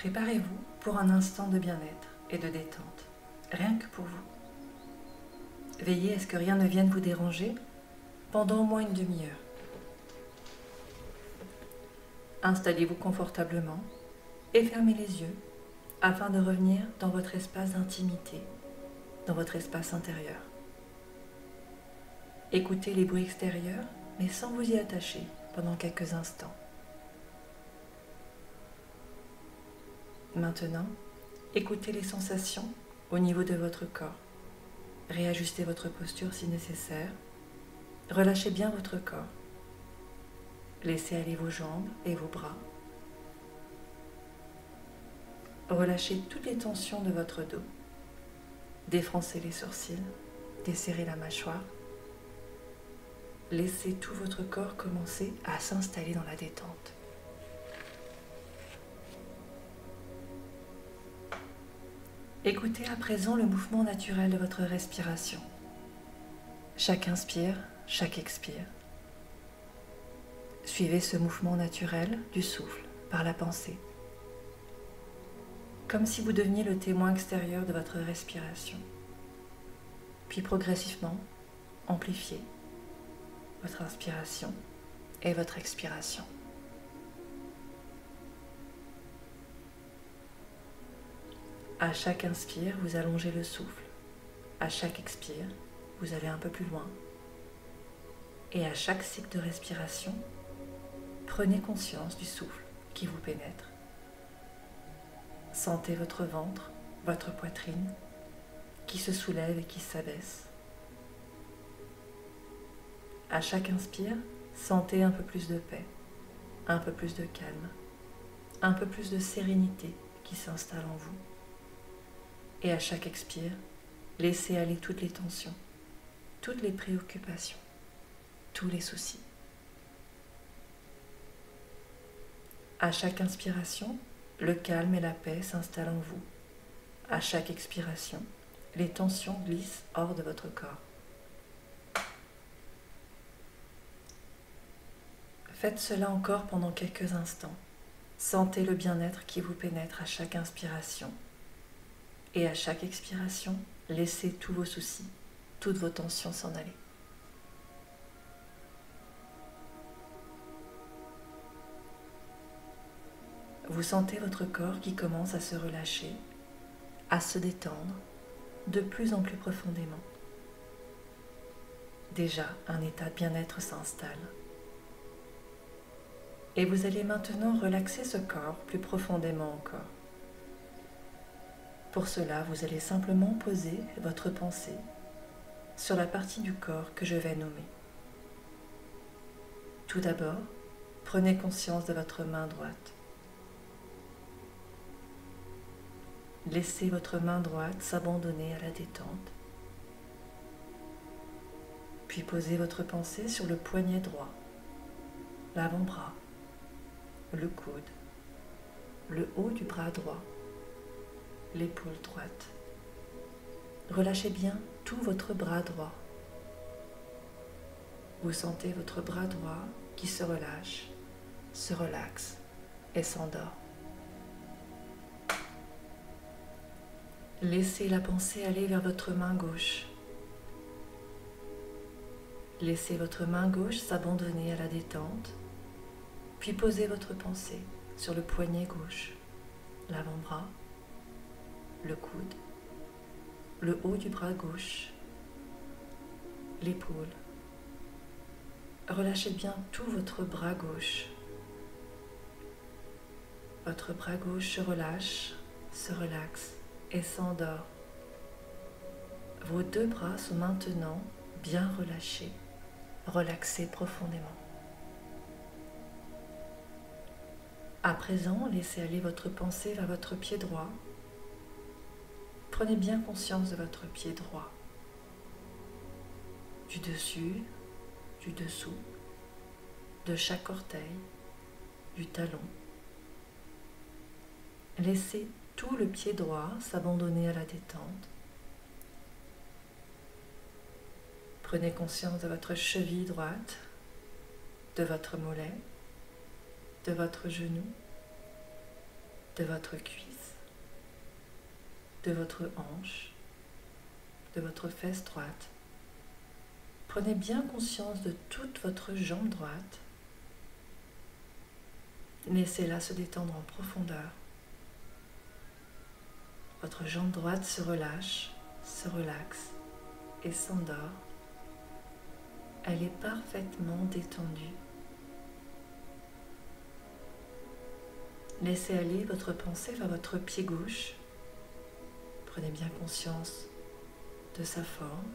Préparez-vous pour un instant de bien-être et de détente, rien que pour vous. Veillez à ce que rien ne vienne vous déranger pendant au moins une demi-heure. Installez-vous confortablement et fermez les yeux afin de revenir dans votre espace d'intimité, dans votre espace intérieur. Écoutez les bruits extérieurs, mais sans vous y attacher pendant quelques instants. Maintenant, écoutez les sensations au niveau de votre corps. Réajustez votre posture si nécessaire. Relâchez bien votre corps. Laissez aller vos jambes et vos bras. Relâchez toutes les tensions de votre dos. Défroncez les sourcils, desserrez la mâchoire. Laissez tout votre corps commencer à s'installer dans la détente. Écoutez à présent le mouvement naturel de votre respiration. Chaque inspire, chaque expire. Suivez ce mouvement naturel du souffle par la pensée, comme si vous deveniez le témoin extérieur de votre respiration. Puis progressivement, amplifiez votre inspiration et votre expiration. À chaque inspire, vous allongez le souffle. À chaque expire, vous allez un peu plus loin. Et à chaque cycle de respiration, prenez conscience du souffle qui vous pénètre. Sentez votre ventre, votre poitrine qui se soulève et qui s'abaisse. À chaque inspire, sentez un peu plus de paix, un peu plus de calme, un peu plus de sérénité qui s'installe en vous. Et à chaque expire, laissez aller toutes les tensions, toutes les préoccupations, tous les soucis. À chaque inspiration, le calme et la paix s'installent en vous. À chaque expiration, les tensions glissent hors de votre corps. Faites cela encore pendant quelques instants. Sentez le bien-être qui vous pénètre à chaque inspiration. Et à chaque expiration, laissez tous vos soucis, toutes vos tensions s'en aller. Vous sentez votre corps qui commence à se relâcher, à se détendre de plus en plus profondément. Déjà, un état de bien-être s'installe. Et vous allez maintenant relaxer ce corps plus profondément encore. Pour cela, vous allez simplement poser votre pensée sur la partie du corps que je vais nommer. Tout d'abord, prenez conscience de votre main droite. Laissez votre main droite s'abandonner à la détente. Puis posez votre pensée sur le poignet droit, l'avant-bras, le coude, le haut du bras droit, l'épaule droite. Relâchez bien tout votre bras droit. Vous sentez votre bras droit qui se relâche, se relaxe et s'endort. Laissez la pensée aller vers votre main gauche. Laissez votre main gauche s'abandonner à la détente, puis posez votre pensée sur le poignet gauche, l'avant-bras, le coude, le haut du bras gauche, l'épaule. Relâchez bien tout votre bras gauche. Votre bras gauche se relâche, se relaxe et s'endort. Vos deux bras sont maintenant bien relâchés, relaxés profondément. À présent, laissez aller votre pensée vers votre pied droit. Prenez bien conscience de votre pied droit, du dessus, du dessous, de chaque orteil, du talon. Laissez tout le pied droit s'abandonner à la détente. Prenez conscience de votre cheville droite, de votre mollet, de votre genou, de votre cuisse, de votre hanche, de votre fesse droite. Prenez bien conscience de toute votre jambe droite. Laissez-la se détendre en profondeur. Votre jambe droite se relâche, se relaxe et s'endort. Elle est parfaitement détendue. Laissez aller votre pensée vers votre pied gauche. Prenez bien conscience de sa forme,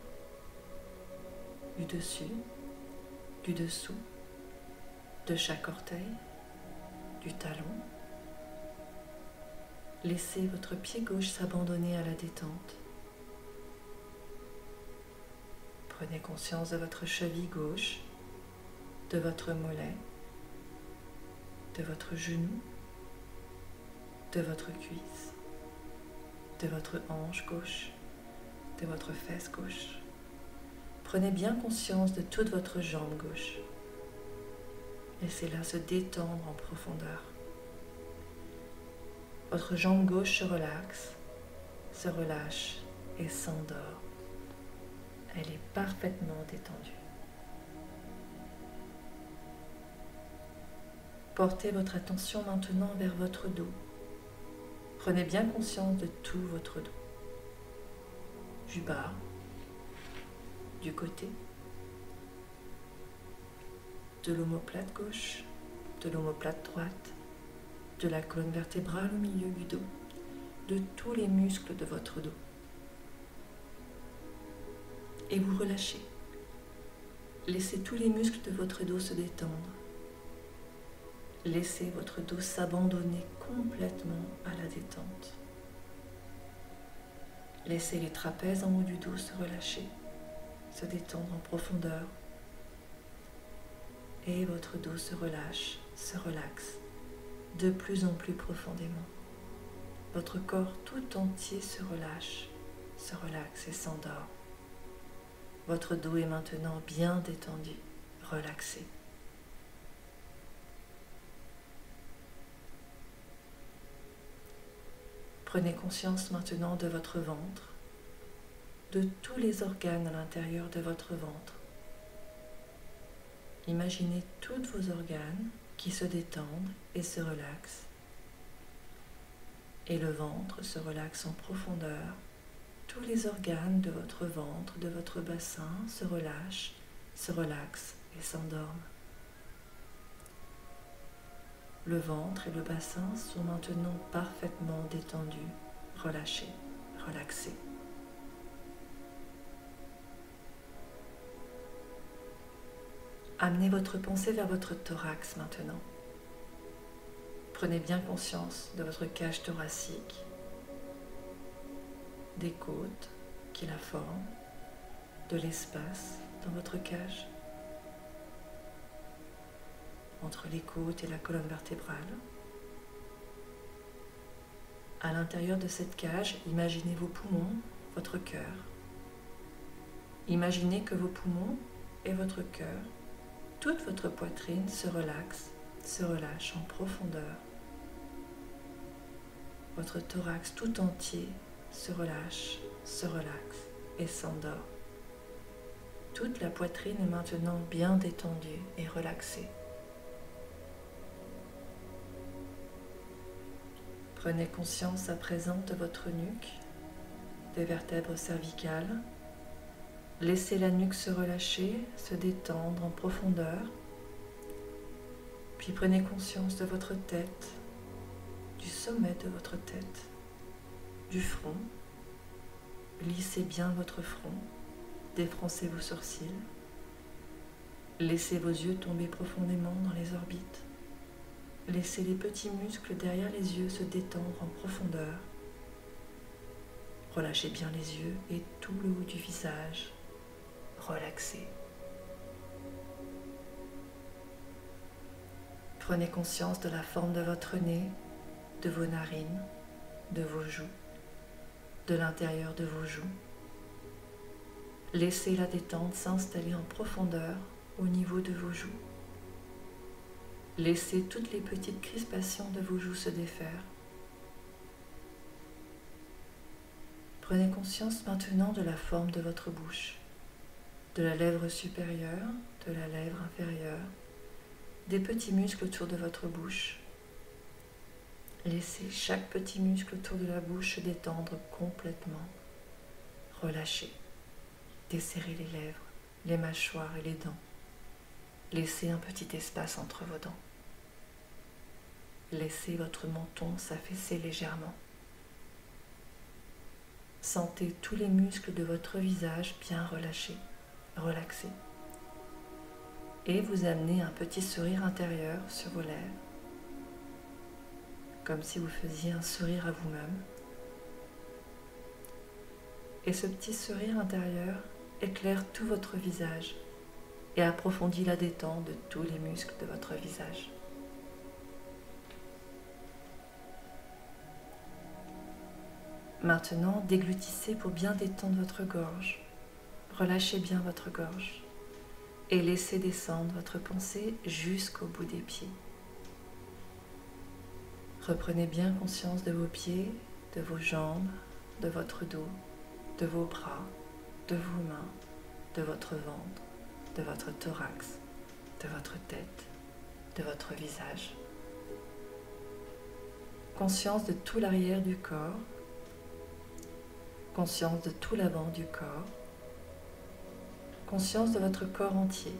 du dessus, du dessous, de chaque orteil, du talon. Laissez votre pied gauche s'abandonner à la détente. Prenez conscience de votre cheville gauche, de votre mollet, de votre genou, de votre cuisse, de votre hanche gauche, de votre fesse gauche. Prenez bien conscience de toute votre jambe gauche. Laissez-la se détendre en profondeur. Votre jambe gauche se relaxe, se relâche et s'endort. Elle est parfaitement détendue. Portez votre attention maintenant vers votre dos. Prenez bien conscience de tout votre dos. Du bas, du côté, de l'omoplate gauche, de l'omoplate droite, de la colonne vertébrale au milieu du dos, de tous les muscles de votre dos. Et vous relâchez. Laissez tous les muscles de votre dos se détendre. Laissez votre dos s'abandonner complètement à la détente. Laissez les trapèzes en haut du dos se relâcher, se détendre en profondeur. Et votre dos se relâche, se relaxe, de plus en plus profondément. Votre corps tout entier se relâche, se relaxe et s'endort. Votre dos est maintenant bien détendu, relaxé. Prenez conscience maintenant de votre ventre, de tous les organes à l'intérieur de votre ventre. Imaginez tous vos organes qui se détendent et se relaxent. Et le ventre se relaxe en profondeur. Tous les organes de votre ventre, de votre bassin se relâchent, se relaxent et s'endorment. Le ventre et le bassin sont maintenant parfaitement détendus, relâchés, relaxés. Amenez votre pensée vers votre thorax maintenant. Prenez bien conscience de votre cage thoracique, des côtes qui la forment, de l'espace dans votre cage, entre les côtes et la colonne vertébrale. À l'intérieur de cette cage, imaginez vos poumons, votre cœur. Imaginez que vos poumons et votre cœur, toute votre poitrine se relaxe, se relâche en profondeur. Votre thorax tout entier se relâche, se relaxe et s'endort. Toute la poitrine est maintenant bien détendue et relaxée. Prenez conscience à présent de votre nuque, des vertèbres cervicales. Laissez la nuque se relâcher, se détendre en profondeur. Puis prenez conscience de votre tête, du sommet de votre tête, du front. Lissez bien votre front, défroncez vos sourcils. Laissez vos yeux tomber profondément dans les orbites. Laissez les petits muscles derrière les yeux se détendre en profondeur. Relâchez bien les yeux et tout le haut du visage. Relaxez. Prenez conscience de la forme de votre nez, de vos narines, de vos joues, de l'intérieur de vos joues. Laissez la détente s'installer en profondeur au niveau de vos joues. Laissez toutes les petites crispations de vos joues se défaire. Prenez conscience maintenant de la forme de votre bouche, de la lèvre supérieure, de la lèvre inférieure, des petits muscles autour de votre bouche. Laissez chaque petit muscle autour de la bouche se détendre complètement. Relâchez, desserrez les lèvres, les mâchoires et les dents. Laissez un petit espace entre vos dents. Laissez votre menton s'affaisser légèrement. Sentez tous les muscles de votre visage bien relâchés, relaxés. Et vous amenez un petit sourire intérieur sur vos lèvres, comme si vous faisiez un sourire à vous-même. Et ce petit sourire intérieur éclaire tout votre visage et approfondit la détente de tous les muscles de votre visage. Maintenant, déglutissez pour bien détendre votre gorge. Relâchez bien votre gorge et laissez descendre votre pensée jusqu'au bout des pieds. Reprenez bien conscience de vos pieds, de vos jambes, de votre dos, de vos bras, de vos mains, de votre ventre, de votre thorax, de votre tête, de votre visage. Conscience de tout l'arrière du corps, conscience de tout l'avant du corps, conscience de votre corps entier,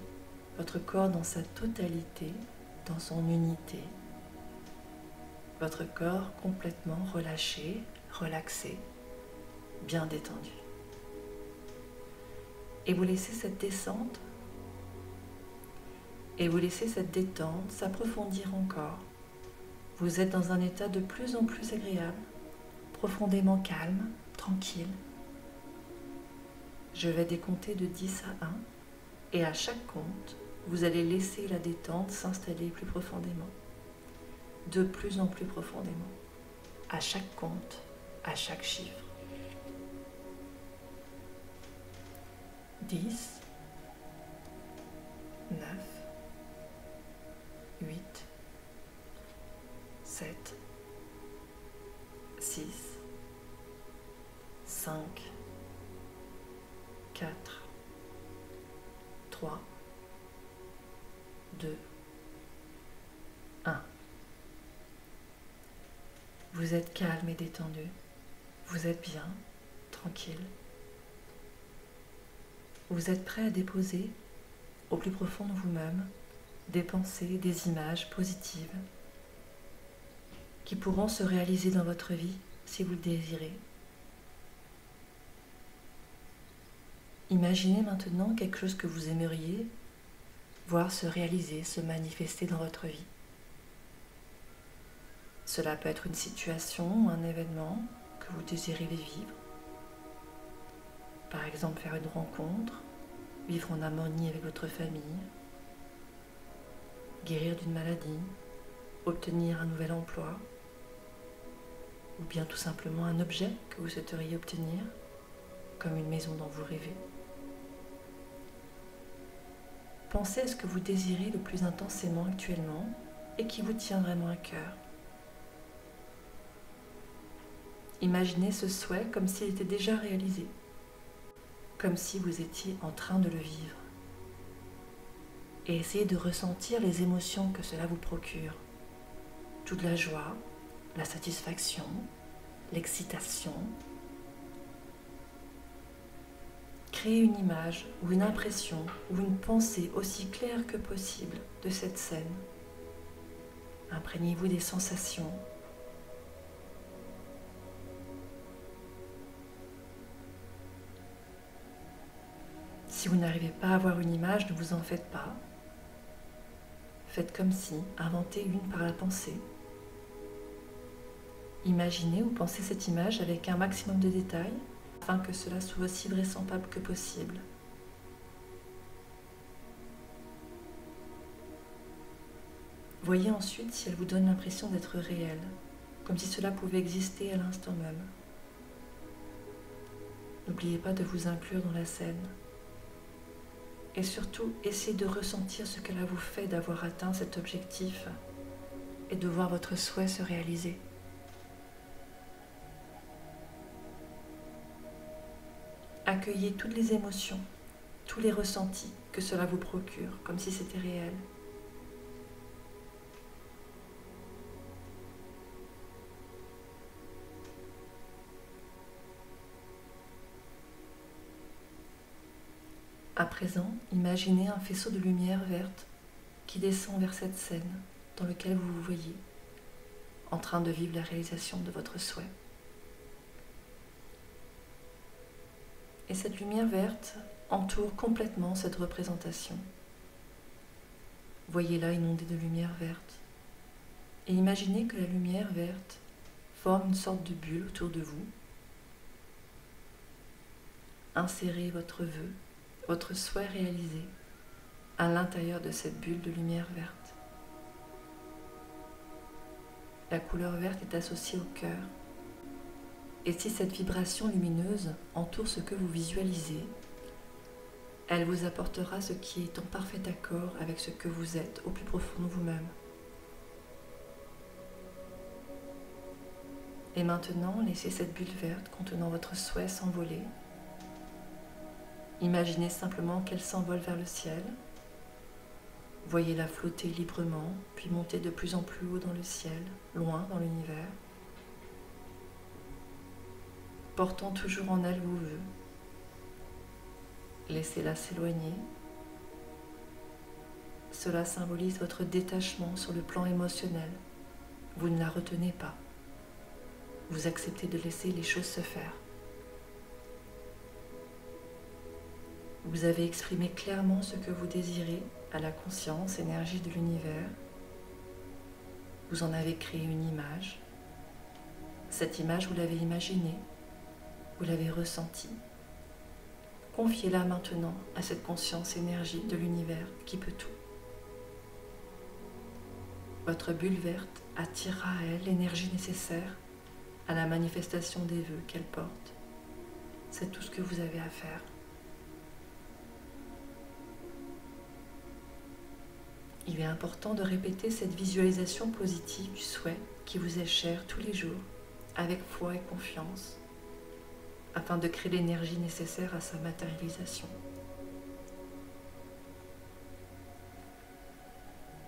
votre corps dans sa totalité, dans son unité, votre corps complètement relâché, relaxé, bien détendu. Et vous laissez cette descente et vous laissez cette détente s'approfondir encore. Vous êtes dans un état de plus en plus agréable, profondément calme, tranquille. Je vais décompter de 10 à 1 et à chaque compte, vous allez laisser la détente s'installer plus profondément, de plus en plus profondément, à chaque compte, à chaque chiffre. 10, 9, 8, 7, 6, 5, 4, 3, 2, 1. Vous êtes calme et détendu. Vous êtes bien, tranquille. Vous êtes prêt à déposer au plus profond de vous-même des pensées, des images positives qui pourront se réaliser dans votre vie si vous le désirez. Imaginez maintenant quelque chose que vous aimeriez voir se réaliser, se manifester dans votre vie. Cela peut être une situation, un événement que vous désirez vivre. Par exemple, faire une rencontre, vivre en harmonie avec votre famille, guérir d'une maladie, obtenir un nouvel emploi, ou bien tout simplement un objet que vous souhaiteriez obtenir, comme une maison dont vous rêvez. Pensez à ce que vous désirez le plus intensément actuellement et qui vous tient vraiment à cœur. Imaginez ce souhait comme s'il était déjà réalisé, comme si vous étiez en train de le vivre. Et essayez de ressentir les émotions que cela vous procure. Toute la joie, la satisfaction, l'excitation. Créez une image ou une impression ou une pensée aussi claire que possible de cette scène. Imprégnez-vous des sensations. Si vous n'arrivez pas à avoir une image, ne vous en faites pas. Faites comme si, inventez une par la pensée. Imaginez ou pensez cette image avec un maximum de détails afin que cela soit aussi vraisemblable que possible. Voyez ensuite si elle vous donne l'impression d'être réelle, comme si cela pouvait exister à l'instant même. N'oubliez pas de vous inclure dans la scène. Et surtout, essayez de ressentir ce qu'elle vous fait d'avoir atteint cet objectif et de voir votre souhait se réaliser. Accueillez toutes les émotions, tous les ressentis que cela vous procure, comme si c'était réel. À présent, imaginez un faisceau de lumière verte qui descend vers cette scène dans laquelle vous vous voyez, en train de vivre la réalisation de votre souhait. Et cette lumière verte entoure complètement cette représentation. Voyez-la inondée de lumière verte. Et imaginez que la lumière verte forme une sorte de bulle autour de vous. Insérez votre vœu, votre souhait réalisé à l'intérieur de cette bulle de lumière verte. La couleur verte est associée au cœur. Et si cette vibration lumineuse entoure ce que vous visualisez, elle vous apportera ce qui est en parfait accord avec ce que vous êtes au plus profond de vous-même. Et maintenant, laissez cette bulle verte contenant votre souhait s'envoler. Imaginez simplement qu'elle s'envole vers le ciel. Voyez-la flotter librement, puis monter de plus en plus haut dans le ciel, loin dans l'univers, portant toujours en elle vos vœux. Laissez-la s'éloigner. Cela symbolise votre détachement sur le plan émotionnel. Vous ne la retenez pas. Vous acceptez de laisser les choses se faire. Vous avez exprimé clairement ce que vous désirez à la conscience, énergie de l'univers. Vous en avez créé une image. Cette image, vous l'avez imaginée, vous l'avez ressentie. Confiez-la maintenant à cette conscience, énergie de l'univers qui peut tout. Votre bulle verte attirera à elle l'énergie nécessaire à la manifestation des vœux qu'elle porte. C'est tout ce que vous avez à faire. Il est important de répéter cette visualisation positive du souhait qui vous est cher tous les jours, avec foi et confiance, afin de créer l'énergie nécessaire à sa matérialisation.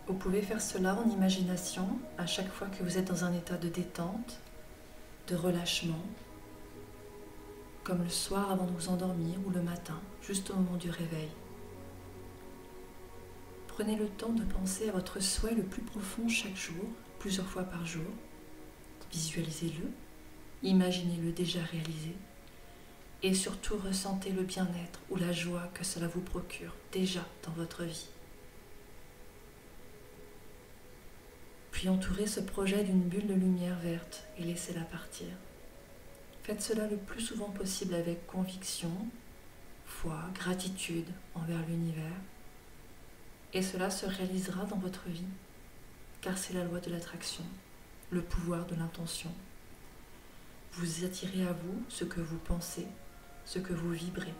Vous pouvez faire cela en imagination à chaque fois que vous êtes dans un état de détente, de relâchement, comme le soir avant de vous endormir ou le matin, juste au moment du réveil. Prenez le temps de penser à votre souhait le plus profond chaque jour, plusieurs fois par jour. Visualisez-le, imaginez-le déjà réalisé et surtout ressentez le bien-être ou la joie que cela vous procure déjà dans votre vie. Puis entourez ce projet d'une bulle de lumière verte et laissez-la partir. Faites cela le plus souvent possible avec conviction, foi, gratitude envers l'univers. Et cela se réalisera dans votre vie, car c'est la loi de l'attraction, le pouvoir de l'intention. Vous attirez à vous ce que vous pensez, ce que vous vibrez.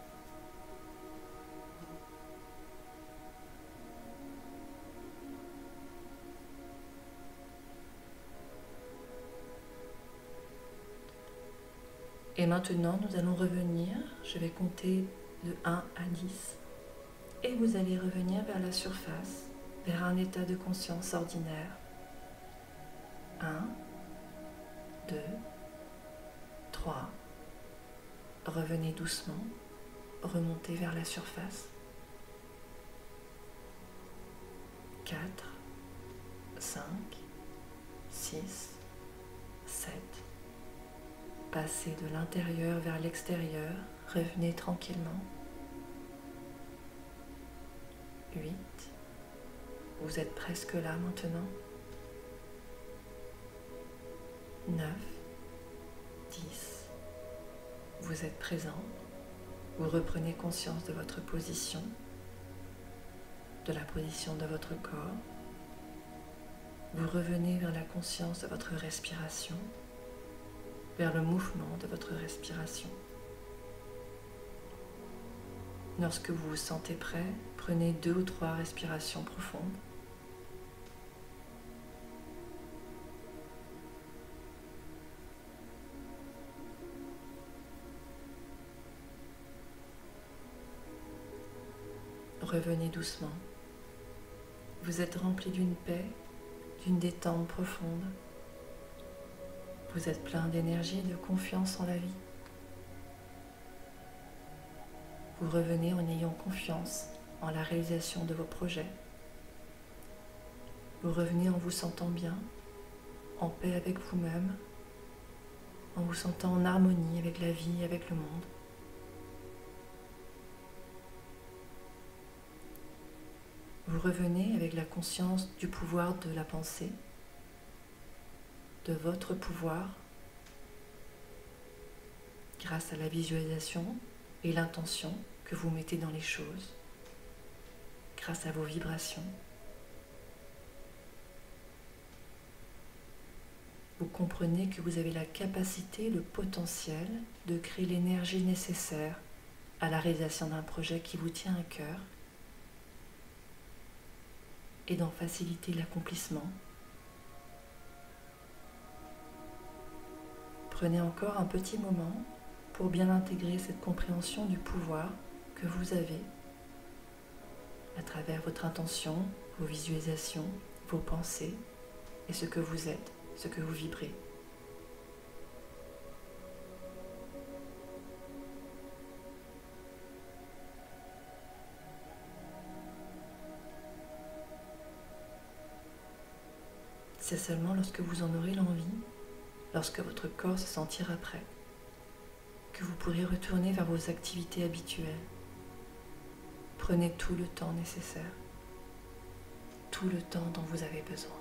Et maintenant, nous allons revenir, je vais compter de 1 à 10. Et vous allez revenir vers la surface, vers un état de conscience ordinaire. 1, 2, 3. Revenez doucement, remontez vers la surface. 4, 5, 6, 7. Passez de l'intérieur vers l'extérieur, revenez tranquillement. 8. Vous êtes presque là maintenant. 9, 10. Vous êtes présent. Vous reprenez conscience de votre position, de la position de votre corps. Vous revenez vers la conscience de votre respiration, vers le mouvement de votre respiration. Lorsque vous vous sentez prêt, prenez 2 ou 3 respirations profondes. revenez doucement. Vous êtes rempli d'une paix, d'une détente profonde. Vous êtes plein d'énergie et de confiance en la vie. Vous revenez en ayant confiance en la réalisation de vos projets. Vous revenez en vous sentant bien, en paix avec vous-même, en vous sentant en harmonie avec la vie et avec le monde. Vous revenez avec la conscience du pouvoir de la pensée, de votre pouvoir, grâce à la visualisation et l'intention que vous mettez dans les choses, grâce à vos vibrations. Vous comprenez que vous avez la capacité, le potentiel de créer l'énergie nécessaire à la réalisation d'un projet qui vous tient à cœur et d'en faciliter l'accomplissement. Prenez encore un petit moment pour bien intégrer cette compréhension du pouvoir que vous avez à travers votre intention, vos visualisations, vos pensées et ce que vous êtes, ce que vous vibrez. C'est seulement lorsque vous en aurez l'envie, lorsque votre corps se sentira prêt, que vous pourrez retourner vers vos activités habituelles. Prenez tout le temps nécessaire, tout le temps dont vous avez besoin.